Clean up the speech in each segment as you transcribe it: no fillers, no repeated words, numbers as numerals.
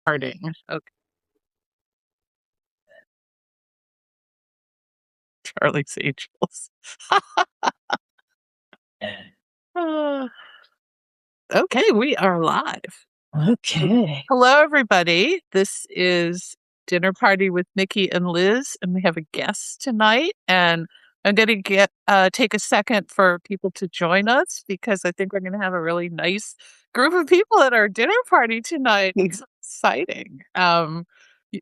Starting. Okay. Charlie's Angels. Uh, okay, we are live. Okay. Hello, everybody. This is Dinner Party with Micki and Liz, and we have a guest tonight. And I'm going to take a second for people to join us because I think we're going to have a really nice group of people at our dinner party tonight. It's exciting.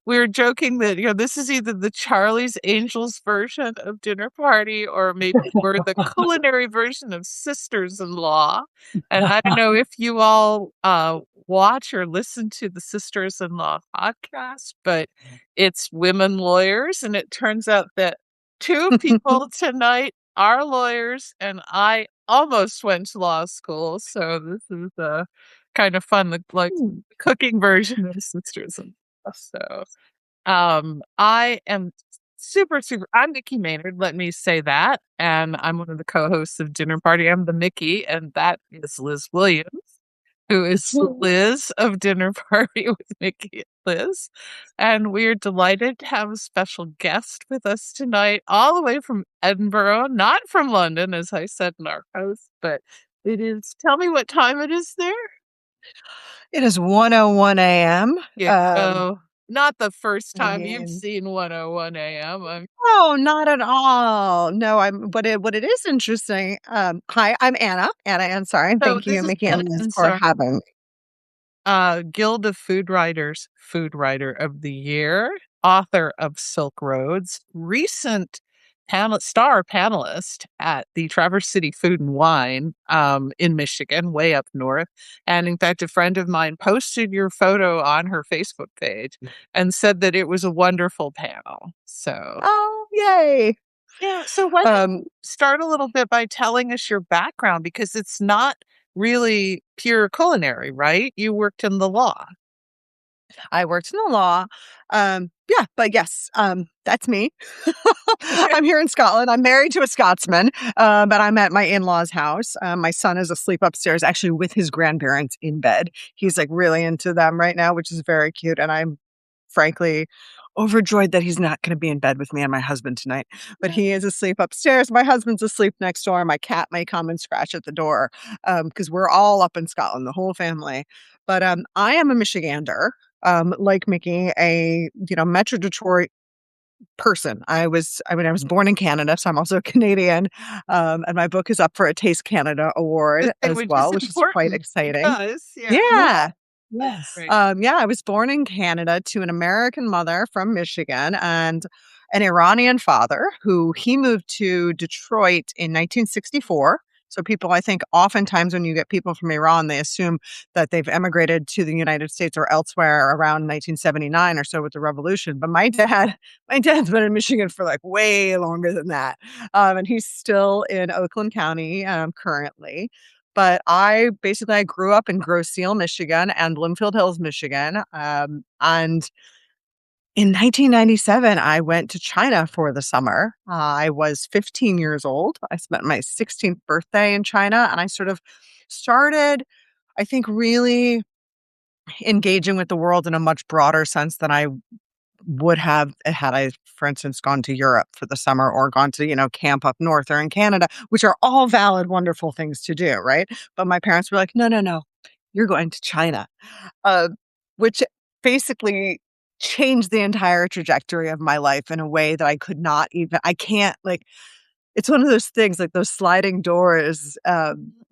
We were joking that this is either the Charlie's Angels version of dinner party, or maybe we're the culinary version of sisters-in-law. And I don't know if you all watch or listen to the Sisters-in-Law podcast, but it's women lawyers, and it turns out that two people tonight are lawyers, and I almost went to law school, so this is kind of fun, like cooking version of Sisters-in-Law. So, I am I'm Micki Maynard, let me say that, and I'm one of the co-hosts of Dinner Party. I'm the Micki, and that is Liz Williams, who is Liz of Dinner Party with Micki and Liz. And we're delighted to have a special guest with us tonight, all the way from Edinburgh, not from London, as I said in our post, but it is, tell me what time it is there? It is 1:01 a.m. Not the first time you've seen 1:01 a.m. Oh, not at all. No, what it is interesting. Hi, I'm Anna Ansari, and thank you, Micki and Liz, for having me. Guild of Food Writers, Food Writer of the Year, author of Silk Roads, recent star panelist at the Traverse City Food and Wine in Michigan, way up north. And in fact, a friend of mine posted your photo on her Facebook page and said that it was a wonderful panel. So, oh, yay. Yeah. So why don't you start a little bit by telling us your background, because it's not really pure culinary, right? You worked in the law. I worked in the law. Yeah, but yes, that's me. I'm here in Scotland. I'm married to a Scotsman, but I'm at my in-laws' house. My son is asleep upstairs, actually with his grandparents in bed. He's like really into them right now, which is very cute. And I'm frankly overjoyed that he's not going to be in bed with me and my husband tonight. But he is asleep upstairs. My husband's asleep next door. My cat may come and scratch at the door because we're all up in Scotland, the whole family. But I am a Michigander. Like Micki, a Metro Detroit person. I was born in Canada, so I'm also a Canadian. And my book is up for a Taste Canada award as well, which is quite exciting. Yeah. Yes. Yeah, I was born in Canada to an American mother from Michigan and an Iranian father who he moved to Detroit in 1964. So people, I think, oftentimes when you get people from Iran, they assume that they've emigrated to the United States or elsewhere around 1979 or so with the revolution. But my dad's been in Michigan for like way longer than that. And he's still in Oakland County currently. But I grew up in Grosse Ile, Michigan and Bloomfield Hills, Michigan. And in 1997, I went to China for the summer. I was 15 years old. I spent my 16th birthday in China, and I sort of started, I think, really engaging with the world in a much broader sense than I would have had I, for instance, gone to Europe for the summer or gone to, camp up north or in Canada, which are all valid, wonderful things to do, right? But my parents were like, no, you're going to China, which basically changed the entire trajectory of my life in a way that I can't, like, it's one of those things, like those sliding doors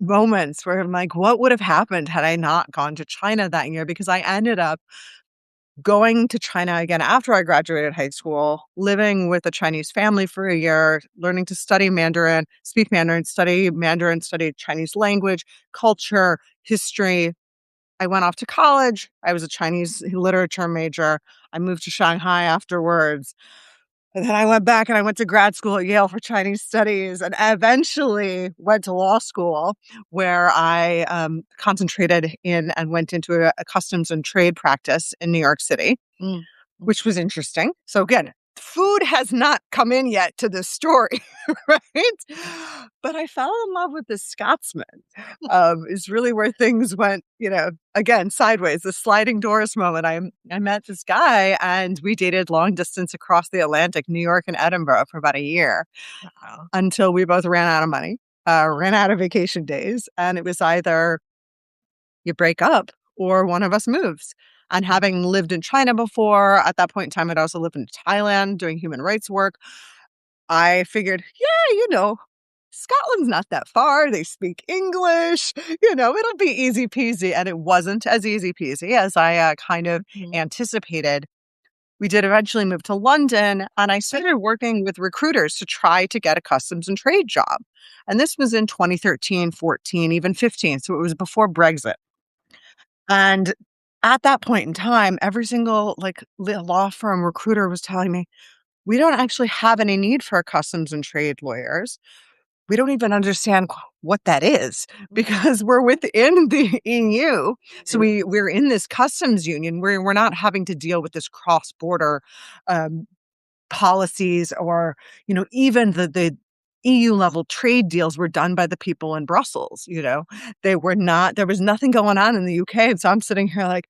moments where I'm like, what would have happened had I not gone to China that year? Because I ended up going to China again after I graduated high school, living with a Chinese family for a year, learning to study Mandarin, speak Mandarin, study Mandarin, study Chinese language, culture, history. I went off to college. I was a Chinese literature major. I moved to Shanghai afterwards. And then I went back and I went to grad school at Yale for Chinese studies and eventually went to law school where I concentrated in and went into a customs and trade practice in New York City, which was interesting. So again, food has not come in yet to this story, right? But I fell in love with this Scotsman. Is really where things went, again, sideways, the sliding doors moment. I met this guy and we dated long distance across the Atlantic, New York and Edinburgh for about a year Wow. until we both ran out of money, ran out of vacation days. And it was either you break up or one of us moves. And having lived in China before, at that point in time, I'd also lived in Thailand doing human rights work. I figured, yeah, Scotland's not that far. They speak English, it'll be easy peasy. And it wasn't as easy peasy as I kind of anticipated. We did eventually move to London, and I started working with recruiters to try to get a customs and trade job. And this was in 2013, 14, even 15. So it was before Brexit. And at that point in time, every single law firm recruiter was telling me, we don't actually have any need for customs and trade lawyers. We don't even understand what that is because we're within the EU. So we're in this customs union where we're not having to deal with this cross-border policies or, even the EU level trade deals were done by the people in Brussels. They were not, there was nothing going on in the UK. And so I'm sitting here like,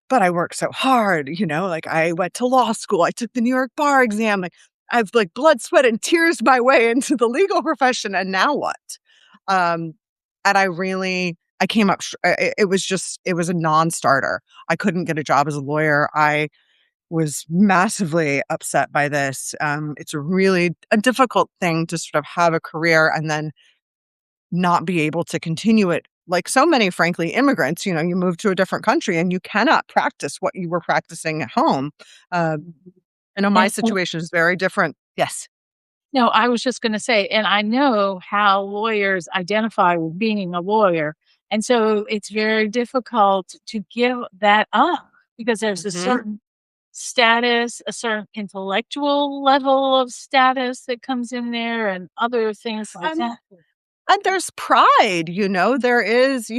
but I worked so hard, I went to law school. I took the New York bar exam. I've blood, sweat, and tears my way into the legal profession. And now what? And I came up, it was a non-starter. I couldn't get a job as a lawyer. I was massively upset by this. It's really a difficult thing to sort of have a career and then not be able to continue it. Like so many, frankly, immigrants, you move to a different country and you cannot practice what you were practicing at home. I know my situation is very different. Yes. No, I was just going to say, and I know how lawyers identify with being a lawyer. And so it's very difficult to give that up because there's a certain status, a certain intellectual level of status that comes in there and other things like that. And there's pride, there is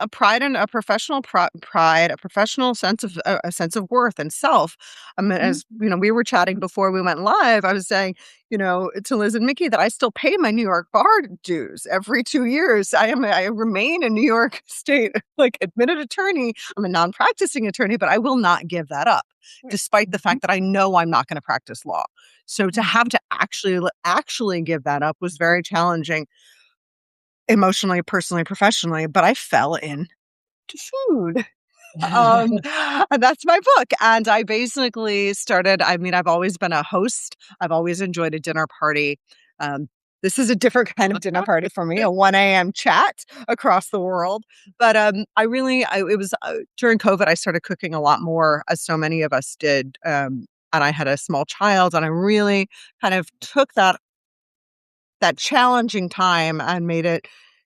a pride and a professional pride, a professional sense of a sense of worth and self. As we were chatting before we went live, I was saying, to Liz and Micki that I still pay my New York bar dues every 2 years. I remain a New York State admitted attorney. I'm a non-practicing attorney, but I will not give that up, despite the fact that I know I'm not going to practice law. So to have to actually give that up was very challenging. Emotionally, personally, professionally, but I fell into food. And that's my book. And I basically started, I've always been a host. I've always enjoyed a dinner party. This is a different kind of dinner party for me, a 1 a.m. chat across the world. But it was during COVID, I started cooking a lot more, as so many of us did. And I had a small child, and I really kind of took that challenging time and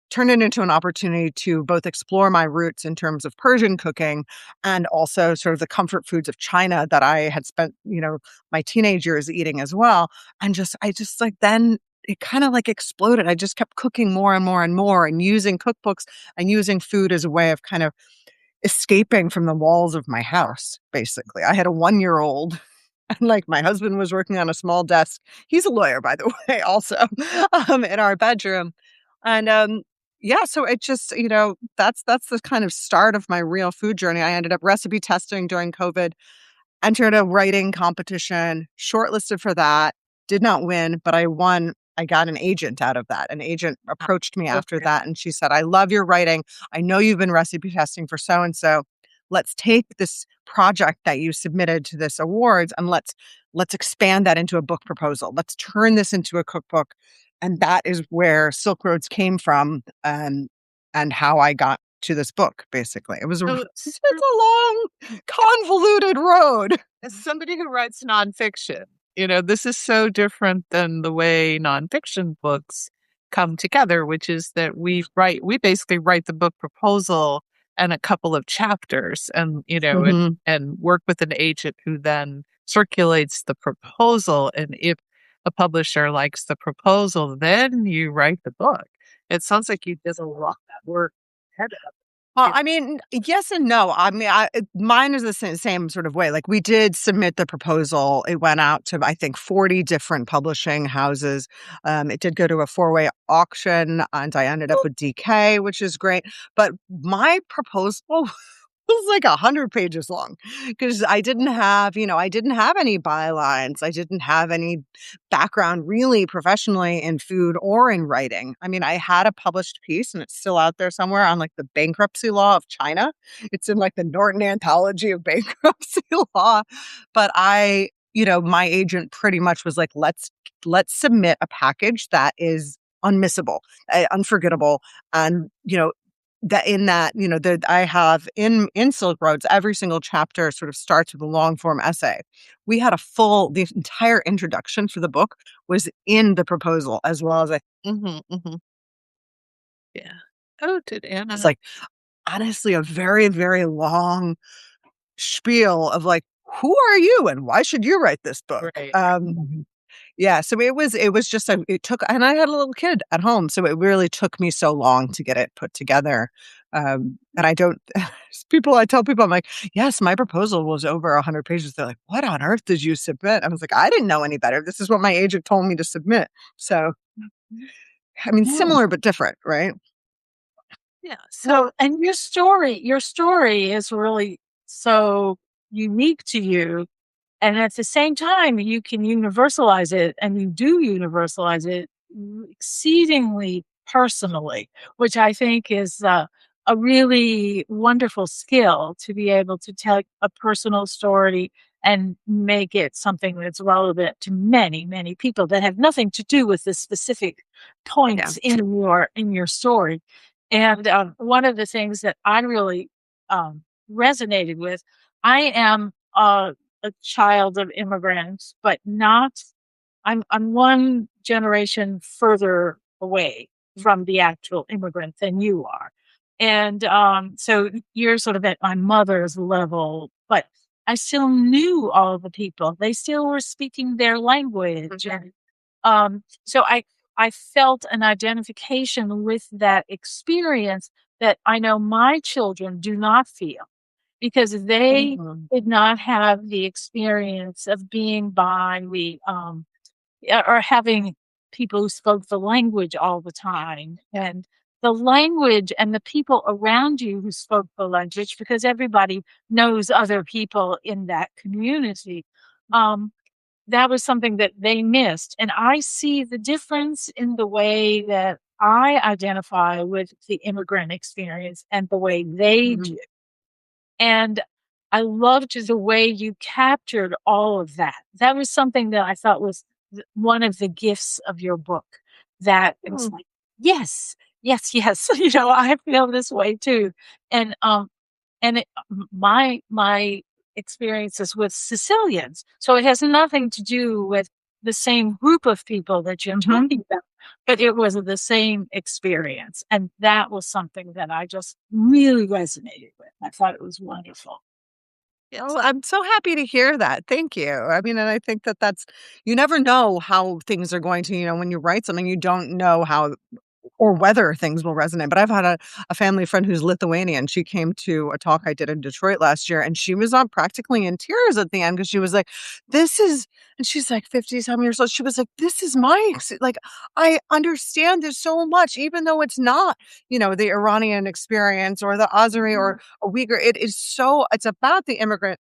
turned it into an opportunity to both explore my roots in terms of Persian cooking and also sort of the comfort foods of China that I had spent, my teenage years eating as well. And then it kind of exploded. I just kept cooking more and more and more and using cookbooks and using food as a way of kind of escaping from the walls of my house, basically. I had a 1-year-old. And my husband was working on a small desk. He's a lawyer, by the way, also in our bedroom. And so it just, that's the kind of start of my real food journey. I ended up recipe testing during COVID, entered a writing competition, shortlisted for that, did not win, but I won. I got an agent out of that. An agent approached me after that, and she said, I love your writing. I know you've been recipe testing for so-and-so. Let's take this project that you submitted to this awards and let's expand that into a book proposal. Let's turn this into a cookbook. And that is where Silk Roads came from and how I got to this book, basically. It's a long, convoluted road. As somebody who writes nonfiction, this is so different than the way nonfiction books come together, which is that we basically write the book proposal and a couple of chapters and, and work with an agent who then circulates the proposal. And if a publisher likes the proposal, then you write the book. It sounds like you did a lot of work ahead of it. I mean, yes and no. I mean, mine is the same sort of way. Like, we did submit the proposal. It went out to, I think, 40 different publishing houses. It did go to a 4-way auction, and I ended up with DK, which is great. But my proposal was like 100 pages long because I didn't have, I didn't have any bylines. I didn't have any background really professionally in food or in writing. I mean, I had a published piece and it's still out there somewhere on like the bankruptcy law of China. It's in like the Norton Anthology of Bankruptcy Law. But my agent pretty much was like, let's submit a package that is unmissable, unforgettable, and that I have in Silk Roads, every single chapter sort of starts with a long form essay. We had the entire introduction for the book was in the proposal, as well as Yeah. Oh, did Anna? it's like, honestly, a very, very long spiel of like, who are you and why should you write this book? Right. Yeah, so it was just it took, and I had a little kid at home, so it really took me so long to get it put together. And I don't I tell people, I'm like, yes, my proposal was over 100 pages. They're like, what on earth did you submit? I was like, I didn't know any better. This is what my agent told me to submit. So, I mean, similar but different, right? Yeah. So, and your story is really so unique to you. And at the same time, you can universalize it, and you do universalize it exceedingly personally, which I think is a really wonderful skill to be able to tell a personal story and make it something that's relevant to many, many people that have nothing to do with the specific points in your story. And one of the things that I really resonated with, I am a child of immigrants, but not. I'm one generation further away from the actual immigrant than you are, and so you're sort of at my mother's level, but I still knew all the people. They still were speaking their language, and so I felt an identification with that experience that I know my children do not feel because they did not have the experience of being by the or having people who spoke the language all the time, and the language and the people around you who spoke the language, because everybody knows other people in that community. That was something that they missed. And I see the difference in the way that I identify with the immigrant experience and the way they do. And I loved the way you captured all of that. That was something that I thought was one of the gifts of your book. That it was like, yes, yes, yes. I feel this way too. And my experiences with Sicilians. So it has nothing to do with the same group of people that you're talking about, but it was the same experience. And that was something that I just really resonated with. I thought it was wonderful. Oh, I'm so happy to hear that. Thank you. I mean, and I think that's, you never know how things are going to, when you write something, you don't know how or whether things will resonate. But I've had a family friend who's Lithuanian. She came to a talk I did in Detroit last year, and she was on practically in tears at the end because she was like, and she's like 50-some years old. She was like, this is like, I understand this so much, even though it's not, the Iranian experience or the Azeri or a Uyghur. It's about the immigrant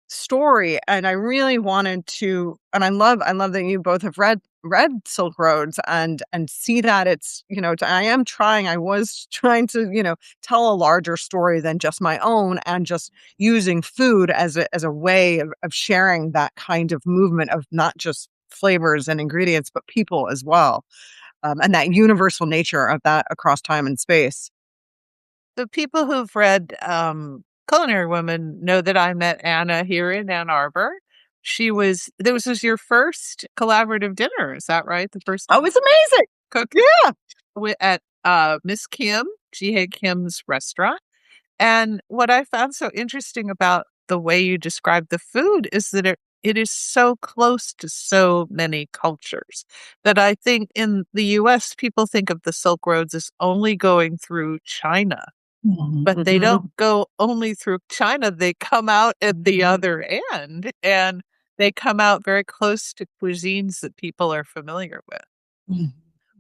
story, and I really wanted to, and I love that you both have read Silk Roads and see that it's, I was trying to, tell a larger story than just my own, and just using food as a way of sharing that kind of movement of not just flavors and ingredients, but people as well. And that universal nature of that across time and space. The people who've read Culinary Woman know that I met Anna here in Ann Arbor. This was your first collaborative dinner, is that right? The first Oh, it's amazing. cook Yeah. at Miss Kim, Jihye Kim's restaurant. And what I found so interesting about the way you describe the food is that it is so close to so many cultures that I think in the US, people think of the Silk Roads as only going through China. but they don't go only through China. They come out at the other end, and they come out very close to cuisines that people are familiar with.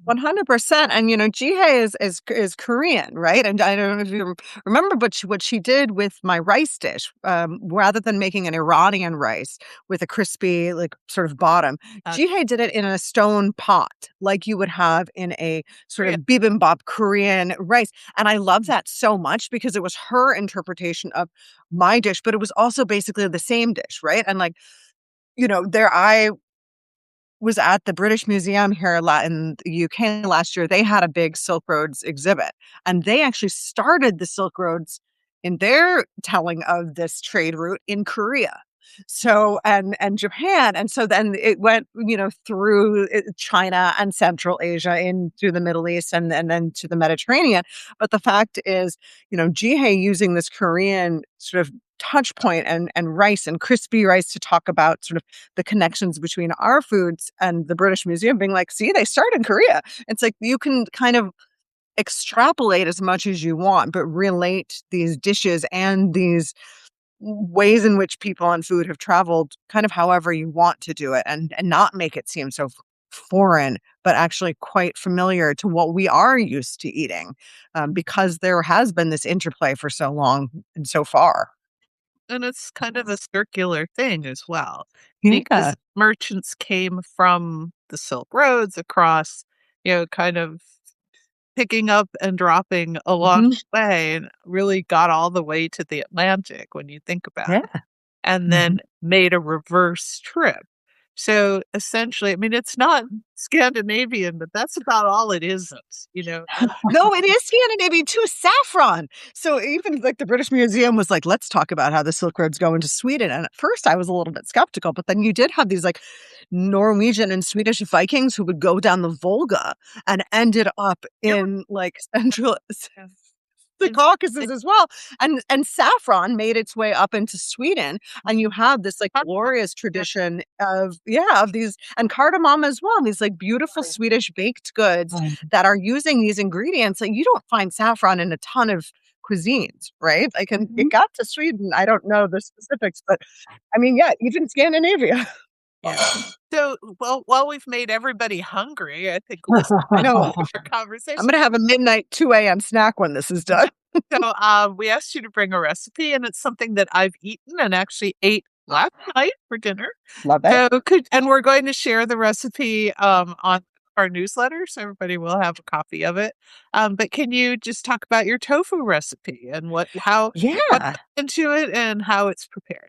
100%. And Jihye is Korean, right? And I don't know if you remember, but what she did with my rice dish, rather than making an Iranian rice with a crispy, like sort of bottom, Jihye did it in a stone pot, like you would have in a sort of bibimbap Korean rice. And I love that so much because it was her interpretation of my dish, but it was also basically the same dish, right? And like, I was at the British Museum here in the UK last year. They had a big Silk Roads exhibit, and they actually started the Silk Roads in their telling of this trade route in Korea. So, and Japan. And so then it went, through China and Central Asia into the Middle East and then to the Mediterranean. But the fact is, Jihye using this Korean sort of touch point and rice and crispy rice to talk about sort of the connections between our foods, and the British Museum being like, see, they start in Korea. It's like you can kind of extrapolate as much as you want, but relate these dishes and these ways in which people and food have traveled kind of however you want to do it, and not make it seem so foreign, but actually quite familiar to what we are used to eating, because there has been this interplay for so long and so far. And it's kind of a circular thing as well, because merchants came from the Silk Roads across, kind of picking up and dropping along the way, and really got all the way to the Atlantic when you think about it, and then made a reverse trip. So essentially, I mean, it's not Scandinavian, but that's about all it isn't, No, it is Scandinavian too, saffron. So even like the British Museum was like, let's talk about how the Silk Roads go into Sweden. And at first I was a little bit skeptical, but then you did have these like Norwegian and Swedish Vikings who would go down the Volga and ended up in like central the Caucasus as well. And saffron made its way up into Sweden. And you have this like glorious tradition of these, and cardamom as well, these like beautiful Swedish baked goods that are using these ingredients that you don't find saffron in a ton of cuisines, right? Like, and it got to Sweden. I don't know the specifics, but I mean, even Scandinavia. So, well, while we've made everybody hungry, I think I know our conversation. I'm going to have a midnight 2 a.m. snack when this is done. So, we asked you to bring a recipe, and it's something that I've eaten and actually ate last night for dinner. Love it. So, and we're going to share the recipe on our newsletter, so everybody will have a copy of it. But can you just talk about your tofu recipe and what into it and how it's prepared?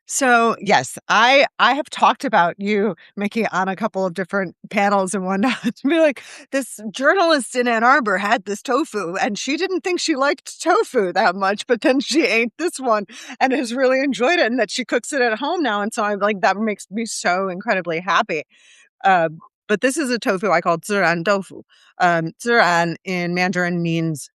So, yes, I have talked about you, Micki, on a couple of different panels and whatnot. To be like, this journalist in Ann Arbor had this tofu, and she didn't think she liked tofu that much, but then she ate this one and has really enjoyed it, and that she cooks it at home now. And so I'm like, that makes me so incredibly happy. But this is a tofu I call zhiran tofu. Zhiran in Mandarin means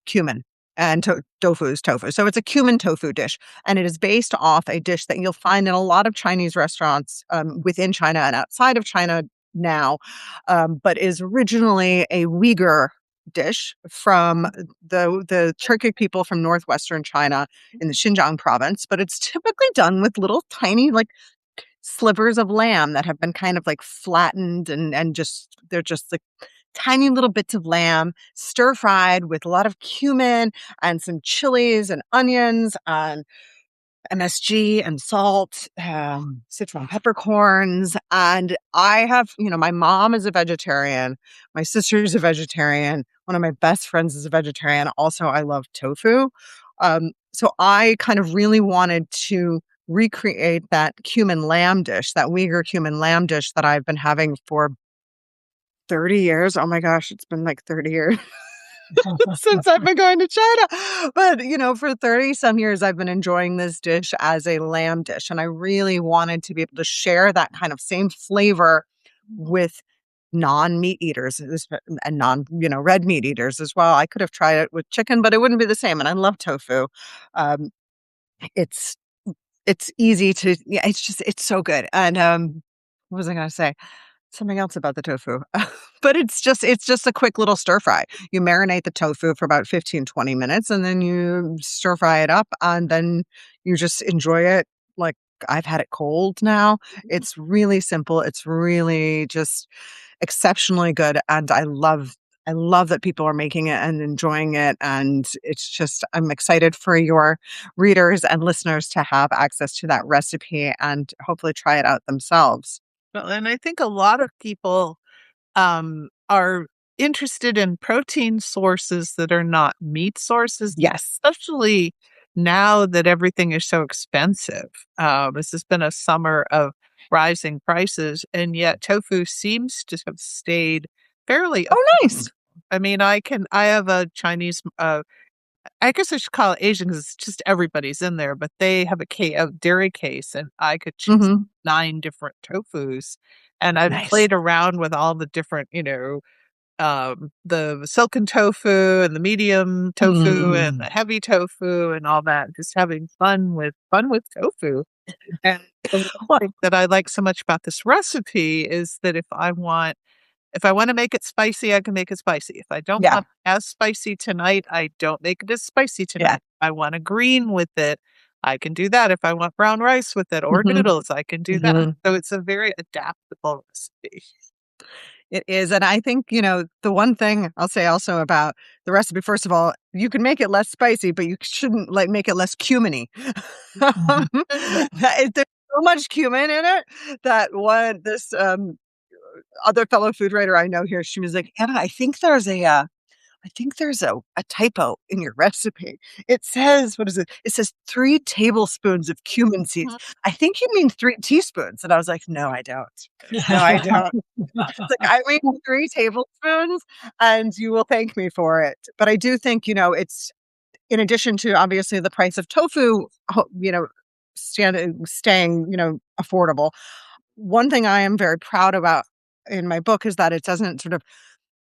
cumin. And tofu is tofu. So it's a cumin tofu dish. And it is based off a dish that you'll find in a lot of Chinese restaurants within China and outside of China now, but is originally a Uyghur dish from the Turkic people from northwestern China in the Xinjiang province. But it's typically done with little tiny like slivers of lamb that have been kind of like flattened and just they're just like tiny little bits of lamb stir fried with a lot of cumin and some chilies and onions and MSG and salt, citron peppercorns. And I have, my mom is a vegetarian. My sister's a vegetarian. One of my best friends is a vegetarian. Also, I love tofu. So I kind of really wanted to recreate that cumin lamb dish, that Uyghur cumin lamb dish that I've been having for 30 years. Oh my gosh, it's been like 30 years since I've been going to China. But, for 30 some years, I've been enjoying this dish as a lamb dish. And I really wanted to be able to share that kind of same flavor with non-meat eaters and red meat eaters as well. I could have tried it with chicken, but it wouldn't be the same. And I love tofu. It's easy to, it's so good. And what was I going to say? something else about the tofu. But it's just a quick little stir fry. You marinate the tofu for about 15, 20 minutes, and then you stir fry it up, and then you just enjoy it like I've had it cold now. It's really simple. It's really just exceptionally good, and I love that people are making it and enjoying it, and it's just I'm excited for your readers and listeners to have access to that recipe and hopefully try it out themselves. Well, and I think a lot of people are interested in protein sources that are not meat sources, Yes. especially now that everything is so expensive. This has been a summer of rising prices, and yet tofu seems to have stayed fairly Oh, affordable. nice. I mean, I have a Chinese, I guess I should call it Asian because it's just everybody's in there, but they have a dairy case, and I could choose Mhm. 9 different tofus. And I've Nice. played around with all the different, the silken tofu and the medium tofu and Mm. the heavy tofu and all that, just having fun with tofu. And the one Well, thing that I like so much about this recipe is that if I wanna make it spicy, I can make it spicy. If I don't yeah. want it as spicy tonight, I don't make it as spicy Yeah. tonight. If I want a green with it, I can do that. If I want brown rice with it or Mhm. noodles, I can do that. Mhm. So it's a very adaptable recipe. It is, and I think, the one thing I'll say also about the recipe, first of all, you can make it less spicy, but you shouldn't, make it less cuminy. There's so much cumin in it that other fellow food writer I know here, she was like, "Anna, I think there's a typo in your recipe. It says, what is it? It says 3 tablespoons of cumin seeds. Mhm. I think you mean 3 teaspoons." And I was like, "No, I don't. No, I don't." It's like, I mean 3 tablespoons, and you will thank me for it. But I do think, it's in addition to obviously the price of tofu, staying, affordable. One thing I am very proud about in my book is that it doesn't sort of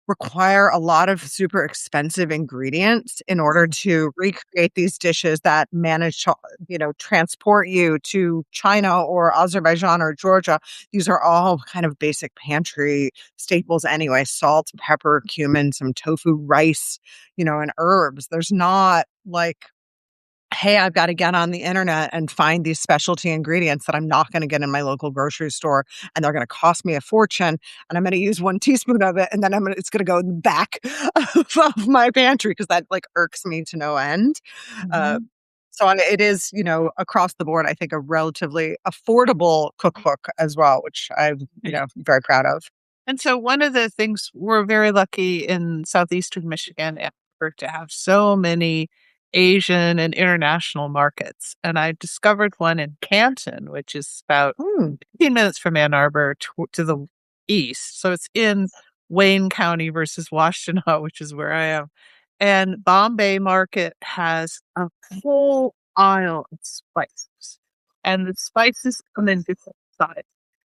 require a lot of super expensive ingredients in order to recreate these dishes that manage to, transport you to China or Azerbaijan or Georgia. These are all kind of basic pantry staples anyway: salt, pepper, cumin, some tofu, rice, and herbs. There's not like, hey, I've got to get on the internet and find these specialty ingredients that I'm not going to get in my local grocery store, and they're going to cost me a fortune, and I'm going to use 1 teaspoon of it, and then it's going to go in the back of my pantry because that irks me to no end. Uh, Mhm. so it is, across the board, I think a relatively affordable cookbook as well, which I'm, very proud of. And so one of the things we're very lucky in southeastern Michigan and to have so many Asian and international markets. And I discovered one in Canton, which is about Mm. 15 minutes from Ann Arbor to the east. So it's in Wayne County versus Washtenaw, which is where I am. And Bombay Market has a whole aisle of spices. And the spices come in different sizes.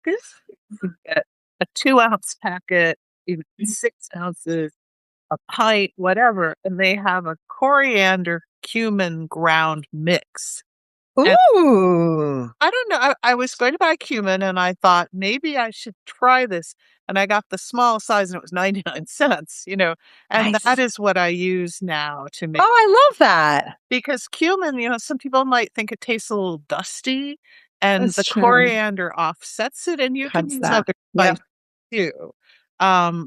This you can get a 2-ounce packet, even 6 ounces, a pint, whatever, and they have a coriander cumin ground mix. And Ooh, I don't know, I was going to buy cumin and I thought maybe I should try this. And I got the small size and it was 99 cents, and that nice. is what I use now to Oh, make, I love that. because cumin, some people might think it tastes a little dusty and That's the true. coriander offsets it, and you can Cuts use that. other Yep. spices too.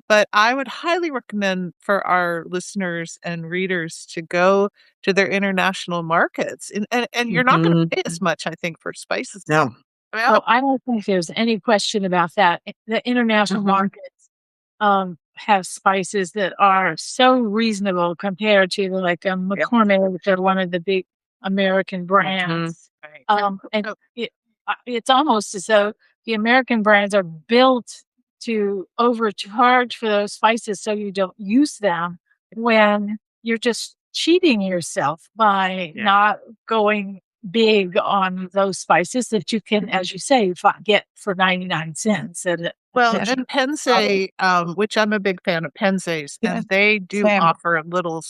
But I would highly recommend for our listeners and readers to go to their international markets, and you're not going to Mhm. pay as much, I think, for spices. No. I mean, Oh, I don't think there's any question about that. The international Mhm. markets have spices that are so reasonable compared to Yep. McCormick, which are one of the big American Mhm. brands. right. And Oh, it's almost as though the American brands are built to overcharge for those spices so you don't use them when you're just cheating yourself by yeah. not going big on those spices that you can, as you say, get for 99 cents at a Well, pet and shop. Penzay, which I'm a big fan of Penzay's, Yeah. and they do Same. offer little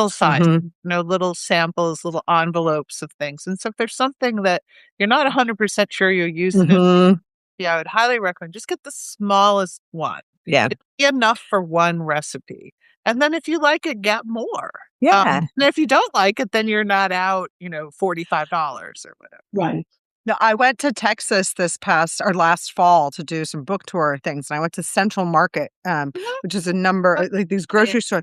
size, Mhm. little samples, little envelopes of things. And so if there's something that you're not 100% sure you'll use it in, Mhm. Yeah, I would highly recommend just get the smallest one. Yeah. It'd be enough for one recipe. And then if you like it, get more. Yeah. And if you don't like it, then you're not out, $45 or whatever. Right. No, I went to Texas this past or last fall to do some book tour things, and I went to Central Market, which is a number like these grocery stores,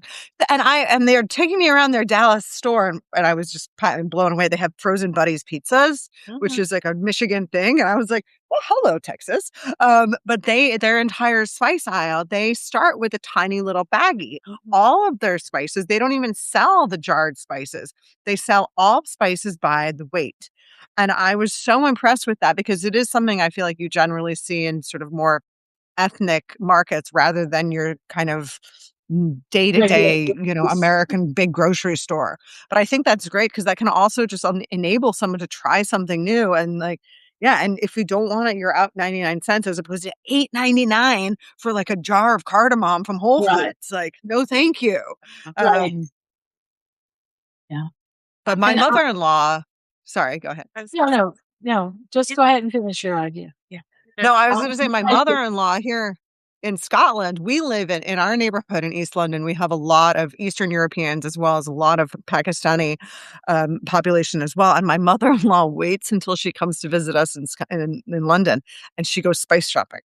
and they're taking me around their Dallas store, and I was just blown away. They have frozen Buddies pizzas, which is like a Michigan thing, and I was like, "Well, hello, Texas." But their entire spice aisle, they start with a tiny little baggie. All of their spices, they don't even sell the jarred spices. They sell all spices by the weight. And I was so impressed with that because it is something I feel like you generally see in sort of more ethnic markets rather than your kind of day-to-day, American big grocery store. But I think that's great because that can also just enable someone to try something new. And and if you don't want it, you're out 99 cents as opposed to $8.99 for like a jar of cardamom from Whole Foods. Right. Like, no, thank you. Right. Yeah. But my And mother-in-law, sorry, go ahead. No. Just go ahead and finish your idea. Yeah. No, I was going to say my mother-in-law here in Scotland, we live in our neighborhood in East London. We have a lot of Eastern Europeans as well as a lot of Pakistani population as well. And my mother-in-law waits until she comes to visit us in London, and she goes spice shopping.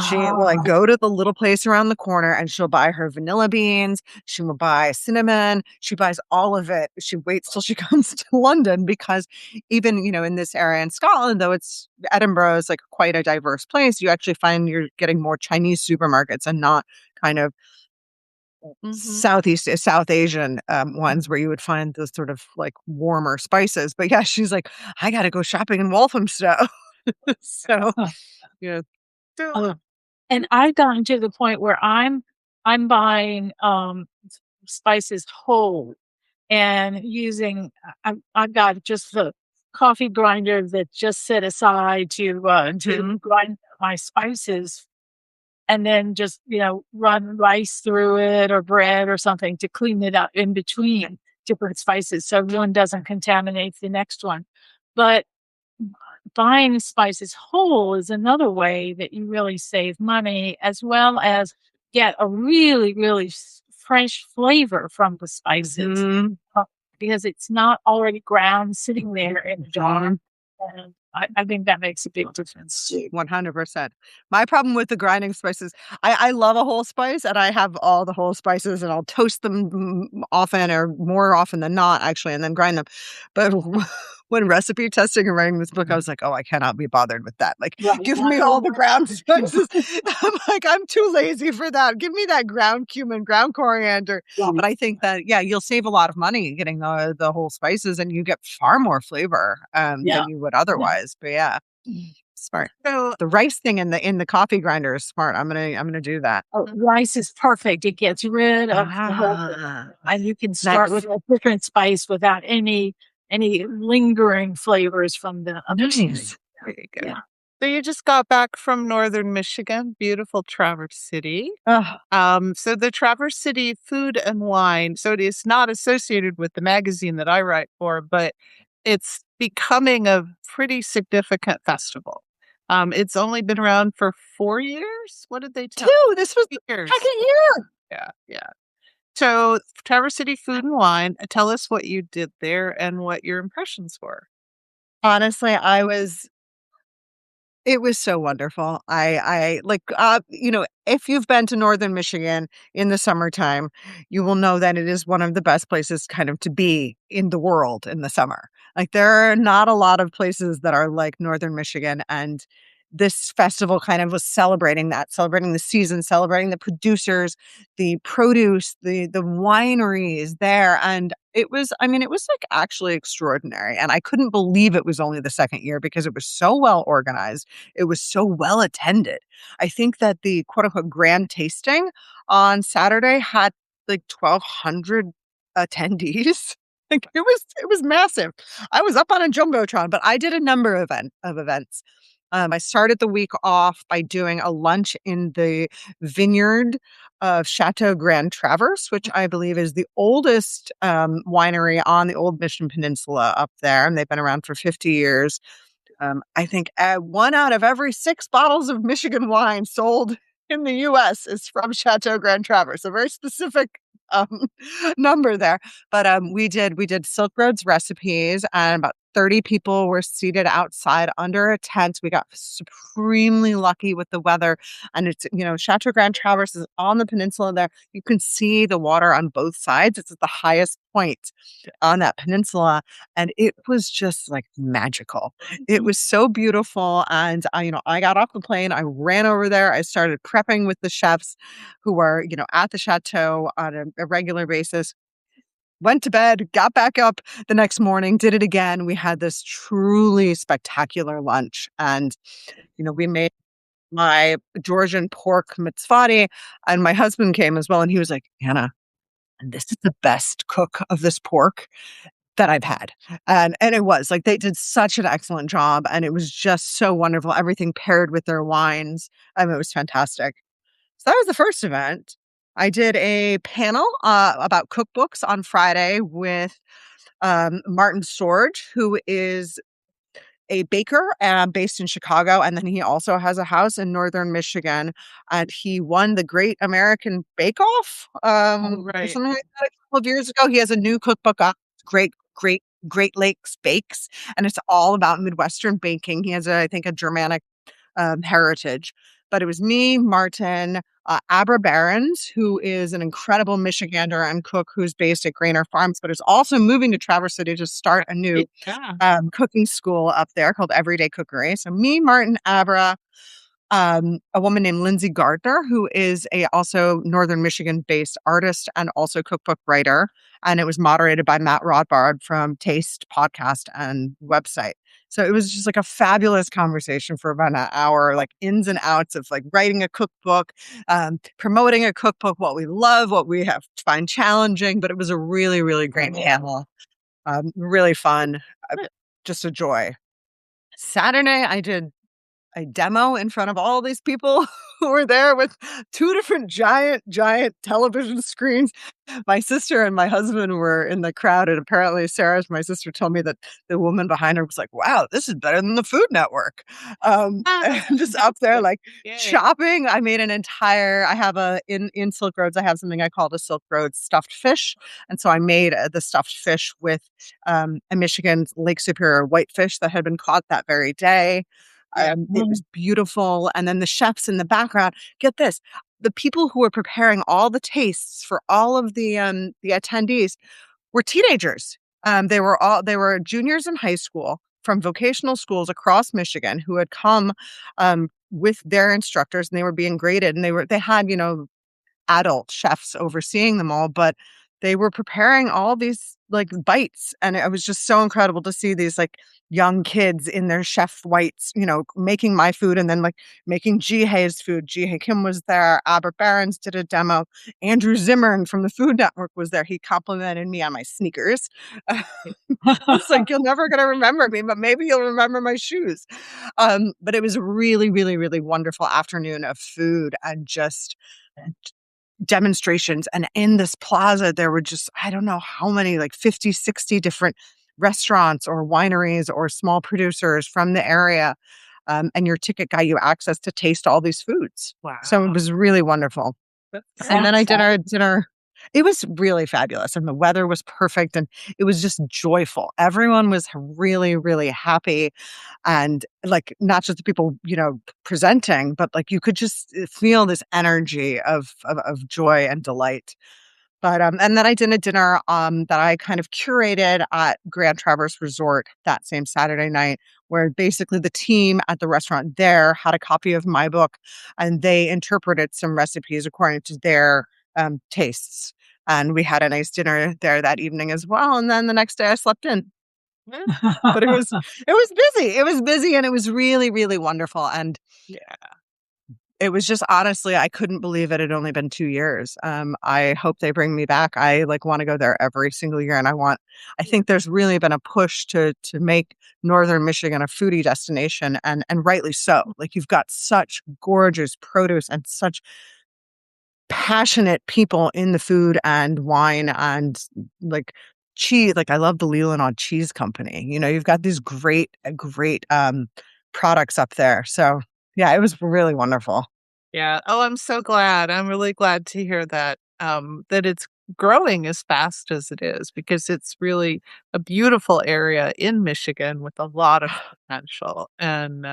She will like go to the little place around the corner and she'll buy her vanilla beans. She will buy cinnamon. She buys all of it. She waits till she comes to London because even, in this area in Scotland, though Edinburgh is like quite a diverse place, you actually find you're getting more Chinese supermarkets and not kind of South Asian ones where you would find the sort of like warmer spices. But yeah, she's like, I got to go shopping in Walthamstow. So, yeah. And I've gotten to the point where I'm buying spices whole and using. I've got just the coffee grinder that just set aside to grind my spices, and then just run rice through it or bread or something to clean it up in between different spices so one doesn't contaminate the next one. But buying spices whole is another way that you really save money, as well as get a really, really fresh flavor from the spices because it's not already ground sitting there in a jar. And I think that makes a big difference too. 100%. My problem with the grinding spices, I love a whole spice and I have all the whole spices and I'll toast them often or more often than not, actually, and then grind them. But when recipe testing and writing this book, I was like, oh, I cannot be bothered with that. Like, give me all the ground spices. I'm like, I'm too lazy for that. Give me that ground cumin, ground coriander. But I think that, you'll save a lot of money getting the whole spices and you get far more flavor than you would otherwise. But smart. So the rice thing in the coffee grinder is smart. I'm gonna do that. Rice is perfect. It gets rid of and you can start with a different spice without any lingering flavors from the other. Nice. Very good. Yeah. So you just got back from northern Michigan, beautiful Traverse City. So the Traverse City Food and Wine, so it is not associated with the magazine that I write for, but it's becoming a pretty significant festival. It's only been around for 4 years. What did they tell? 2. This was the second year. Yeah. So Traverse City Food and Wine, tell us what you did there and what your impressions were. Honestly, it was so wonderful. I like, if you've been to northern Michigan in the summertime, you will know that it is one of the best places kind of to be in the world in the summer. Like, there are not a lot of places that are like northern Michigan, and this festival kind of was celebrating the season, celebrating the producers, the produce, the wineries there. And it was like actually extraordinary. And I couldn't believe it was only the second year because it was so well organized. It was so well attended. I think that the quote unquote grand tasting on Saturday had like 1,200 attendees. Like, it was massive. I was up on a jumbotron, but I did a number of events. I started the week off by doing a lunch in the vineyard of Chateau Grand Traverse, which I believe is the oldest winery on the old Mission Peninsula up there. And they've been around for 50 years. I think 1 out of every 6 bottles of Michigan wine sold in the US is from Chateau Grand Traverse, a very specific um, number there. But we did Silk Roads recipes, and about 30 people were seated outside under a tent. We got supremely lucky with the weather, and it's Chateau Grand Traverse is on the peninsula there. You can see the water on both sides. It's at the highest point on that peninsula, and it was just like magical. It was so beautiful, and I got off the plane, I ran over there, I started prepping with the chefs who were, at the chateau on a regular basis. Went to bed, got back up the next morning, did it again. We had this truly spectacular lunch, and we made my Georgian pork mitzvati, and my husband came as well, and he was like, "Anna, this is the best cook of this pork that I've had." And it was like they did such an excellent job, and it was just so wonderful. Everything paired with their wines. I mean, it was fantastic. So that was the first event. I did a panel about cookbooks on Friday with Martin Sorge, who is a baker based in Chicago, and then he also has a house in northern Michigan. And he won the Great American Bake Off or Right. something like that a couple of years ago. He has a new cookbook out, Great Lakes Bakes, and it's all about Midwestern baking. He has, I think, a Germanic heritage. But it was me, Martin, Abra Barons, who is an incredible Michigander and cook who's based at Grainer Farms, but is also moving to Traverse City to start a new cooking school up there called Everyday Cookery. So me, Martin, Abra, a woman named Lindsay Gardner, who is a also Northern Michigan-based artist and also cookbook writer. And it was moderated by Matt Rodbard from Taste podcast and website. So it was just like a fabulous conversation for about an hour, like ins and outs of like writing a cookbook, promoting a cookbook, what we love, what we have find challenging. But it was a really, really great panel. Really fun. Just a joy. Saturday, I did a demo in front of all these people who were there with 2 different giant television screens. My sister and my husband were in the crowd, and apparently my sister told me that the woman behind her was like, "Wow, this is better than the Food Network." And just up there like chopping. I made I have in Silk Roads, I have something I call the Silk Roads stuffed fish. And so I made the stuffed fish with a Michigan Lake Superior whitefish that had been caught that very day. It was beautiful. And then the chefs in the background, get this, the people who were preparing all the tastes for all of the attendees were teenagers. They were juniors in high school from vocational schools across Michigan who had come with their instructors, and they were being graded, and they had, adult chefs overseeing them all, but they were preparing all these like bites, and it was just so incredible to see these like young kids in their chef whites, making my food and then like making Jihei's food. Jihei Kim was there. Albert Barons did a demo. Andrew Zimmern from the Food Network was there. He complimented me on my sneakers. It's like, you're never going to remember me, but maybe you'll remember my shoes. But it was a really, really, really wonderful afternoon of food and just demonstrations. And in this plaza, there were just, I don't know how many, like 50, 60 different restaurants or wineries or small producers from the area. And your ticket got you access to taste all these foods. Wow. So it was really wonderful. And then I did our dinner. It was really fabulous, and the weather was perfect, and it was just joyful. Everyone was really, really happy, and like not just the people, presenting, but like you could just feel this energy of joy and delight. But and then I did a dinner that I kind of curated at Grand Traverse Resort that same Saturday night, where basically the team at the restaurant there had a copy of my book, and they interpreted some recipes according to their tastes. And we had a nice dinner there that evening as well. And then the next day I slept in. But it was busy. It was busy, and it was really, really wonderful. And it was just, honestly, I couldn't believe it had only been 2 years. I hope they bring me back. I want to go there every single year. And I think there's really been a push to make Northern Michigan a foodie destination, and rightly so. Like, you've got such gorgeous produce and such passionate people in the food and wine and like cheese. Like, I love the Leelanau Cheese Company. You've got these great products up there. So yeah, it was really wonderful. Yeah. Oh, I'm so glad. I'm really glad to hear that, that it's growing as fast as it is, because it's really a beautiful area in Michigan with a lot of potential. And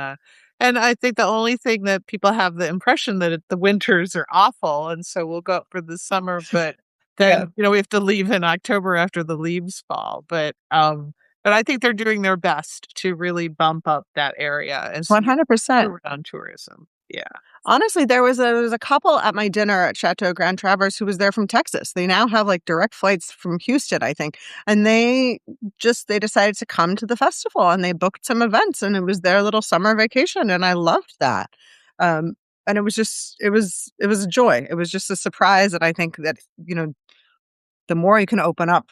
I think the only thing that people have the impression that the winters are awful, and so we'll go up for the summer, but Yeah. then, we have to leave in October after the leaves fall. But I think they're doing their best to really bump up that area and 100%. around tourism. Yeah. Honestly, there was a couple at my dinner at Chateau Grand Traverse who was there from Texas. They now have like direct flights from Houston, I think. And they decided to come to the festival, and they booked some events, and it was their little summer vacation, and I loved that. Um and it was a joy. It was just a surprise. And I think that, the more you can open up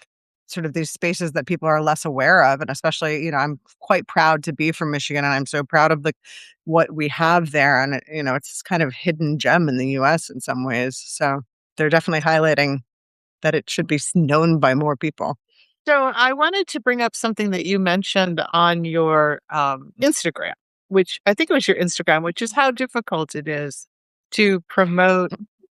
sort of these spaces that people are less aware of, and especially, I'm quite proud to be from Michigan, and I'm so proud of what we have there. And it's this kind of hidden gem in the US in some ways. So they're definitely highlighting that it should be known by more people. So I wanted to bring up something that you mentioned on your Instagram, which I think it was your Instagram, which is how difficult it is to promote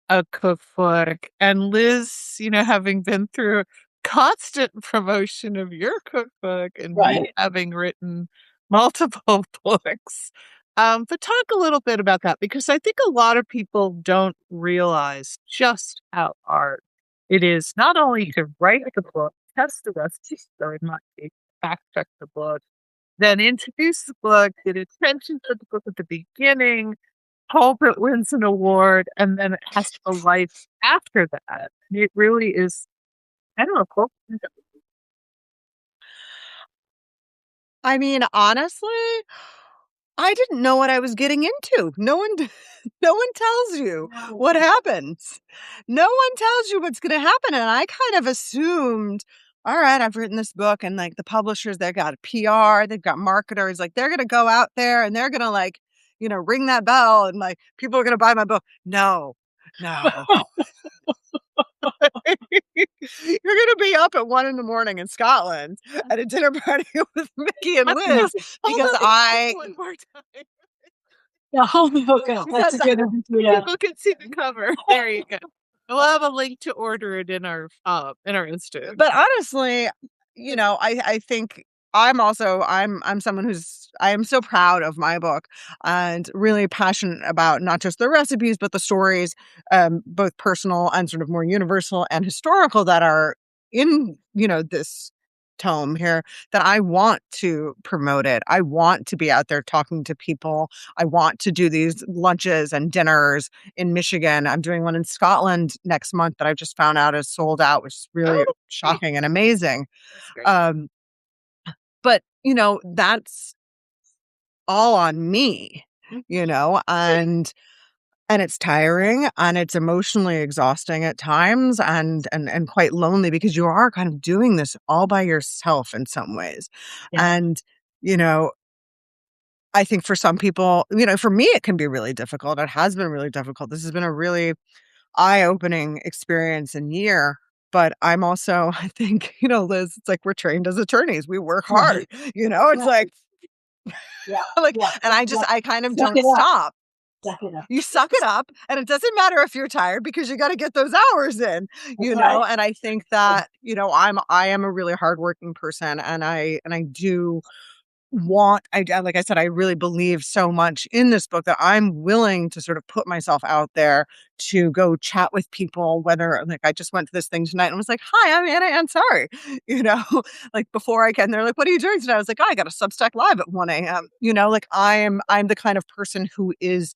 a cookbook. And Liz, having been through constant promotion of your cookbook, and me Right. having written multiple books. But talk a little bit about that, because I think a lot of people don't realize just how hard it is not only to write the book, test the recipe, so in my case, fact check the book, then introduce the book, get attention for the book at the beginning, hope it wins an award, and then it has a life after that. It really is, I don't know, cool. I mean, honestly, I didn't know what I was getting into. No one no one tells you what happens. No one tells you what's gonna happen, and I kind of assumed, all right, I've written this book, and, like, the publishers, they've got PR, they've got marketers, like, they're gonna go out there and they're gonna, like, ring that bell, and, like, people are gonna buy my book. No. No. You're gonna be up at 1 in the morning in Scotland at a dinner party with Micki and Liz because I one more time. Yeah, hold the book up. That's a good idea. People can see the cover. There you go. We'll have a link to order it in our Instagram. But honestly, I think I'm someone I am so proud of my book and really passionate about not just the recipes, but the stories, both personal and sort of more universal and historical, that are in, this tome here, that I want to promote it. I want to be out there talking to people. I want to do these lunches and dinners in Michigan. I'm doing one in Scotland next month that I just found out is sold out, which is really shocking and amazing. That's great. But, that's all on me, and it's tiring, and it's emotionally exhausting at times, and quite lonely, because you are kind of doing this all by yourself in some ways. Yeah. And, I think for some people, for me, it can be really difficult. It has been really difficult. This has been a really eye-opening experience and year. But I'm also, I think, Liz, it's like we're trained as attorneys. We work hard, it's Yeah. like, Yeah. like, Yeah. and I kind of Suck don't it up. stop. Suck it up. You suck it up, and it doesn't matter if you're tired, because you got to get those hours in, right. and I think that, I am a really hardworking person, and I do like I said, I really believe so much in this book that I'm willing to sort of put myself out there to go chat with people, whether, like, I just went to this thing tonight and was like, hi, I'm Anna Ansari, like, before I can, they're like, what are you doing today? I was like, oh, I got a Substack live at 1 a.m. Like, I'm the kind of person who is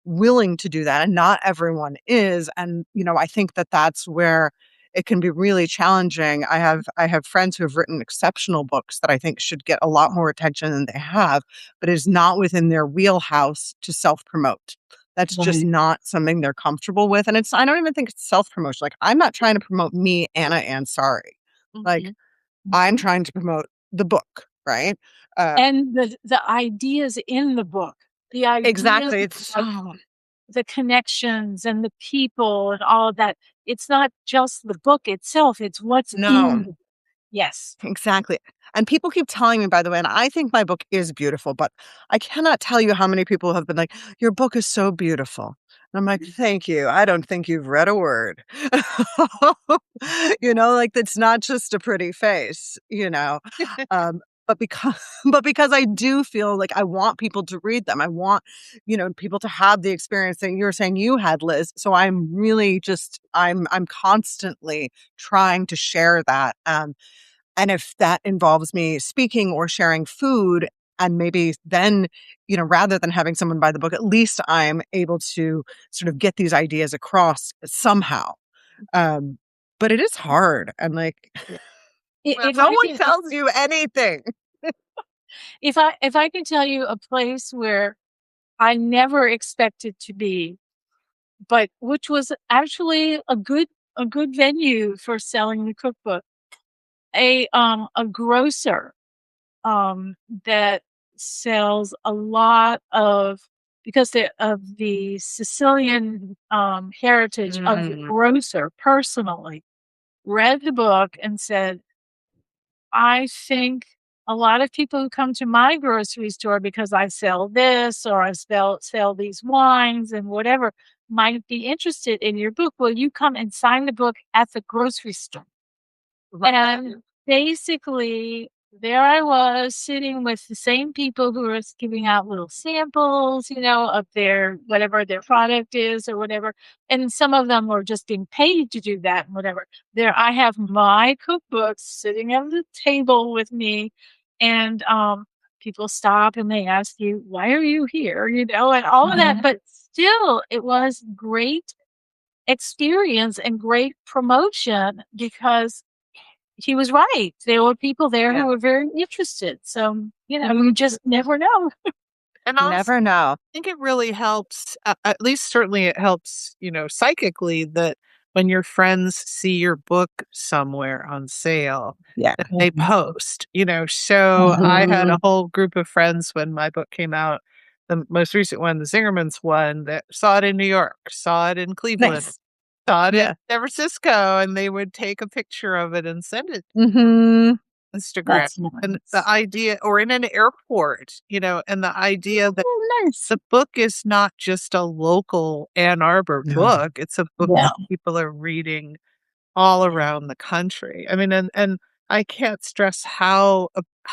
willing to do that, and not everyone is. And I think that that's where it can be really challenging. I have friends who have written exceptional books that I think should get a lot more attention than they have, but it is not within their wheelhouse to self-promote. That's just Right. not something they're comfortable with. And I don't even think it's self-promotion. Like, I'm not trying to promote me, Anna Ansari. Like, Mhm. I'm trying to promote the book, right? And the ideas in the book, the ideas Exactly. It's of the connections and the people and all of that. It's not just the book itself, it's what's in no. the book. Yes. Exactly. And people keep telling me, by the way, and I think my book is beautiful, but I cannot tell you how many people have been like, your book is so beautiful. And I'm like, thank you. I don't think you've read a word. Like that's not just a pretty face, but because but because I do feel like I want people to read them. I want, people to have the experience that you're saying you had, Liz. So I'm really just I'm constantly trying to share that. And if that involves me speaking or sharing food, and maybe then, rather than having someone buy the book, at least I'm able to sort of get these ideas across somehow. Um, but it is hard. And like, If no I one can, tells you anything. if I can tell you a place where I never expected to be, but which was actually a good venue for selling the cookbook, a grocer that sells a lot of, because of the Sicilian heritage of the grocer personally, read the book and said, I think a lot of people who come to my grocery store because I sell this or I sell these wines and whatever might be interested in your book. Will you come and sign the book at the grocery store? And basically, there I was sitting with the same people who were giving out little samples, of their whatever their product is or whatever. And some of them were just being paid to do that and whatever. There I have my cookbooks sitting on the table with me. And people stop and they ask you, why are you here? And all of that. But still, it was great experience and great promotion because he was right. There were people there who were very interested. So, you just never know. And also, Never know. I think it really helps, at least certainly it helps, psychically, that when your friends see your book somewhere on sale, Yeah. that they post, So I had a whole group of friends when my book came out, the most recent one, the Zingerman's one, that saw it in New York, saw it in Cleveland, Nice. saw it in Yeah. San Francisco, and they would take a picture of it and send it Mm-hmm. Instagram. That's And nice. the idea, or in an airport, and the idea that Oh, nice. the book is not just a local Ann Arbor No. book, it's a book Yeah. that people are reading all around the country. I mean, and I can't stress how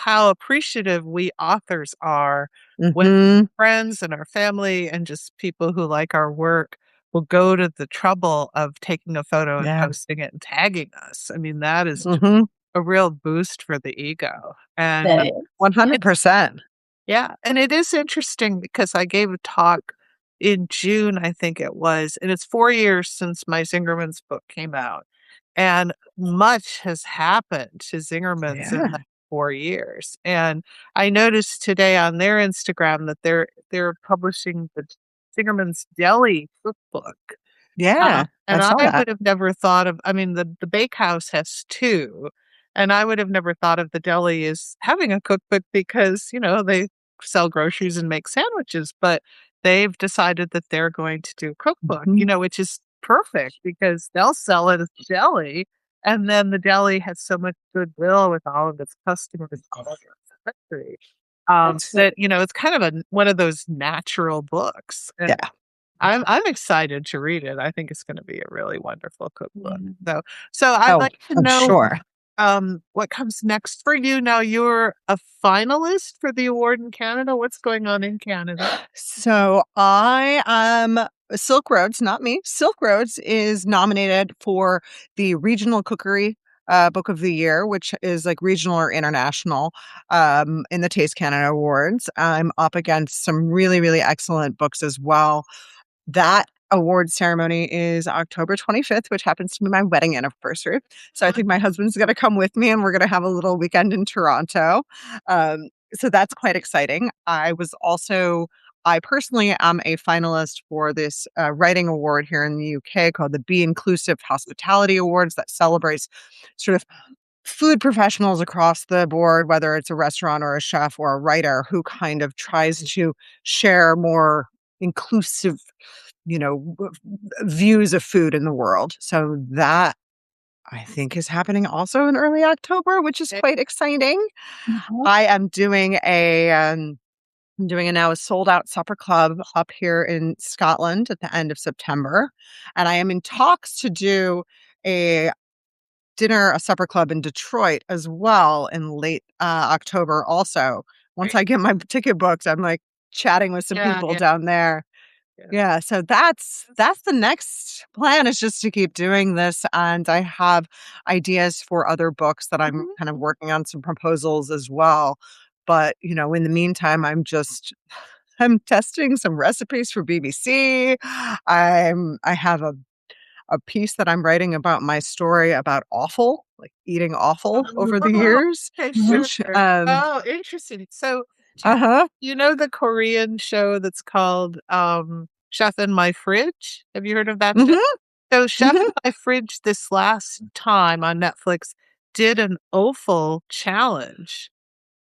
appreciative we authors are when Mm-hmm. friends and our family and just people who like our work will go to the trouble of taking a photo and Yeah. posting it and tagging us. I mean, that is just Mm-hmm. a real boost for the ego. And That is. 100%. yeah, and it is interesting because I gave a talk in June, I think it was, and it's 4 years since my Zingerman's book came out, and much has happened to Zingerman's in Yeah. that 4 years, and I noticed today on their Instagram that they're publishing the Zingerman's Deli cookbook. Yeah. I And saw I that. would have never thought of, I mean, the bakehouse has 2, and I would have never thought of the deli as having a cookbook because, they sell groceries and make sandwiches, but they've decided that they're going to do a cookbook, Mhm. which is perfect because they'll sell it as a deli, and then the deli has so much goodwill with all of its customers all over the country, That's that, it's kind of one of those natural books. Yeah. I'm excited to read it. I think it's gonna be a really wonderful cookbook. Mm. So I'd Oh, like to I'm know, sure. what comes next for you. Now you're a finalist for the award in Canada. What's going on in Canada? So I Silk Roads, not me. Silk Roads is nominated for the Regional Cookery Book of the Year, which is like regional or international in the Taste Canada Awards. I'm up against some really, really excellent books as well. That award ceremony is October 25th, which happens to be my wedding anniversary. So I think my husband's going to come with me and we're going to have a little weekend in Toronto. So that's quite exciting. I personally am a finalist for this writing award here in the UK called the Be Inclusive Hospitality Awards that celebrates sort of food professionals across the board, whether it's a restaurant or a chef or a writer who kind of tries to share more inclusive, views of food in the world. So that I think is happening also in early October, which is quite exciting. I am doing now a sold out supper club up here in Scotland at the end of September. And I am in talks to do a a supper club in Detroit as well in late October also. Once I get my ticket booked, I'm like chatting with some people down there. Yeah, so that's the next plan, is just to keep doing this, and I have ideas for other books that I'm kind of working on, some proposals as well. But, in the meantime, I'm testing some recipes for BBC. I have a piece that I'm writing about my story about offal, like eating offal over the years, Okay, which, sure. Oh, interesting. So, uh-huh. the Korean show that's called Chef in My Fridge? Have you heard of that show? Mhm, So, Chef in mhm. My Fridge this last time on Netflix did an offal challenge.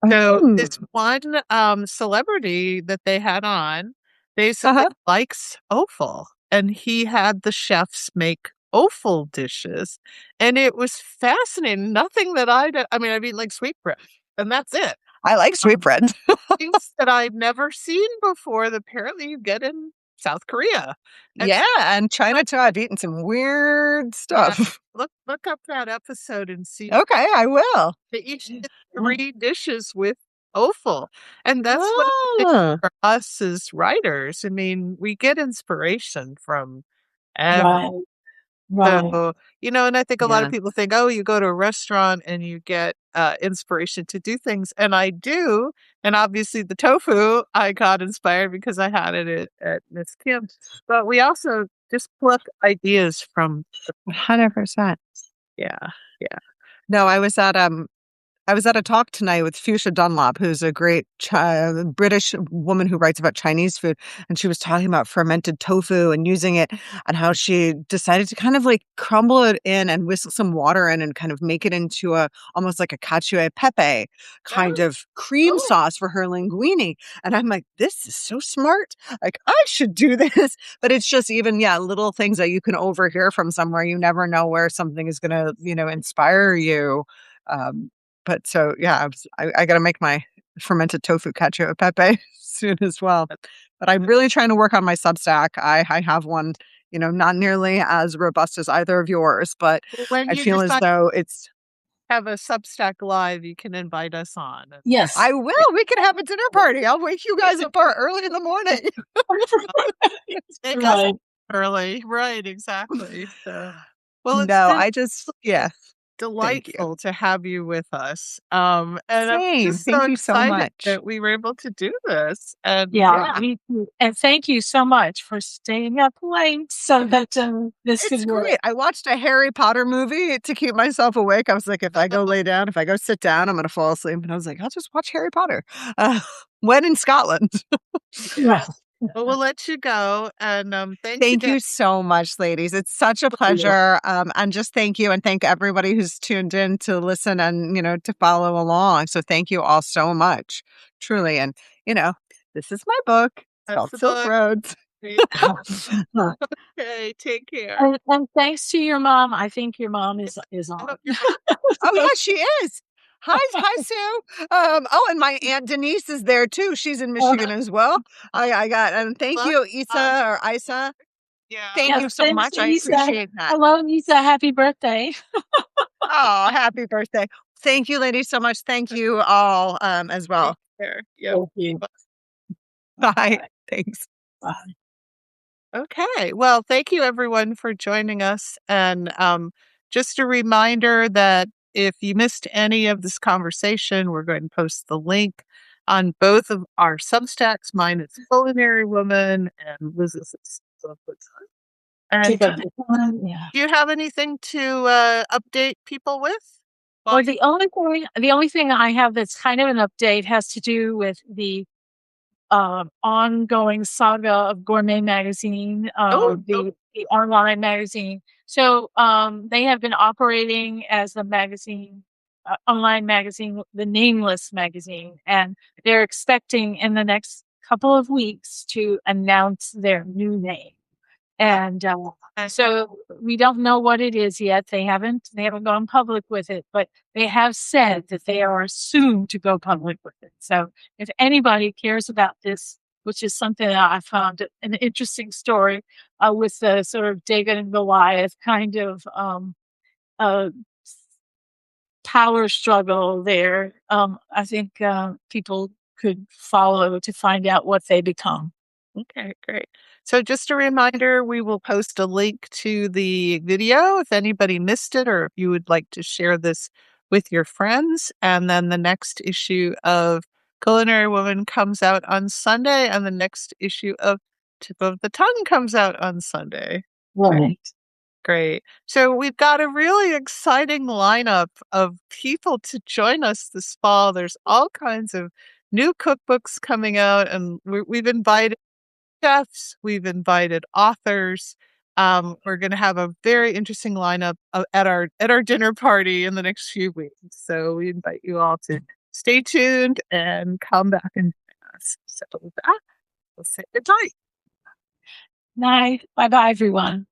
So Mm. this one celebrity that they had on basically Uh-huh. likes offal, and he had the chefs make offal dishes, and it was fascinating. Nothing that I mean like sweetbread, and that's it. I like sweetbread. Things that I've never seen before that apparently you get in South Korea. And Yeah, and China too. I've eaten some weird yeah, stuff. look up that episode and see. Okay, I will. They each did 3 dishes with offal, and that's what I think Ah, for us as writers. I mean, we get inspiration from every Right. Right. so, and I think a lot of yeah. people think, "Oh, you go to a restaurant and you get, inspiration to do things," and I do, and obviously the tofu, I got inspired because I had it at Miss Kim's, but we also just pluck ideas from 100%. yeah, yeah. No, I was at a talk tonight with Fuchsia Dunlop, who's a great British woman who writes about Chinese food. And she was talking about fermented tofu and using it, and how she decided to kind of like crumble it in and whisk some water in and kind of make it into almost like a cacio e pepe kind Oh, of cream cool. sauce for her linguine. And I'm like, this is so smart. Like, I should do this. But it's just even, little things that you can overhear from somewhere. You never know where something is going to, inspire you. Um, but so, yeah, I gotta make my fermented tofu cacio e pepe soon as well. But I'm really trying to work on my Substack. I have one, not nearly as robust as either of yours, but When I you feel as decide though it's have a Substack live, you can invite us on. Yes. I will. We can have a dinner party. I'll wake you guys up early in the morning. Take us Right. early. Right, exactly. So, well, it's No, been yeah, thank you. delightful to have you with us. And I'm Same. just so Thank you so excited much. that we were able to do this. And Yeah, yeah, me too. And thank you so much for staying up late so that this It's could work. great. I watched a Harry Potter movie to keep myself awake. I was like, if I go lay down, if I go sit down, I'm going to fall asleep. And I was like, I'll just watch Harry Potter. Uh, when in Scotland. Yeah. well, we'll let you go. And thanks Thank again. you so much, ladies. It's such a pleasure. And just thank you. And thank everybody who's tuned in to listen and, to follow along. So thank you all so much. Truly. And, this is my book. It's That's called the Silk book. Roads. Okay, take care. And thanks to your mom. I think your mom is I on. hope you're Oh, yeah, she is. Hi, Sue. And my Aunt Denise is there too. She's in Michigan as well. And thank luck. you, Isa or Isa. Yeah. Thank Yes, you so thanks, much. I Lisa. appreciate that. Hello, Lisa. Happy birthday. Oh, happy birthday. Thank you, ladies, so much. Thank you all as Take well. care. Yep. Thank you. Bye. Thanks. Bye. Okay. Well, thank you everyone for joining us. And just a reminder that if you missed any of this conversation, we're going to post the link on both of our Substacks. Mine is Culinary Woman and Liz's is Silk Roads Cookboo. And Take a big one. Yeah. do you have anything to update people with? Well, the only thing I have that's kind of an update has to do with the ongoing saga of Gourmet Magazine, Oh, the online magazine. So they have been operating as the magazine, online magazine, the Nameless magazine, and they're expecting in the next couple of weeks to announce their new name. And so we don't know what it is yet. They haven't gone public with it, but they have said that they are soon to go public with it. So if anybody cares about this, which is something that I found an interesting story with the sort of David and Goliath kind of uh, power struggle there, I think people could follow to find out what they become. Okay, great. So just a reminder, we will post a link to the video if anybody missed it or if you would like to share this with your friends. And then the next issue of Culinary Woman comes out on Sunday, and the next issue of Tip of the Tongue comes out on Sunday. Right. Great. So we've got a really exciting lineup of people to join us this fall. There's all kinds of new cookbooks coming out, and we've invited chefs, we've invited authors. We're going to have a very interesting lineup at our dinner party in the next few weeks. So we invite you all to stay tuned and come back and join us. So with that, we'll say goodnight. Night. Bye bye, everyone.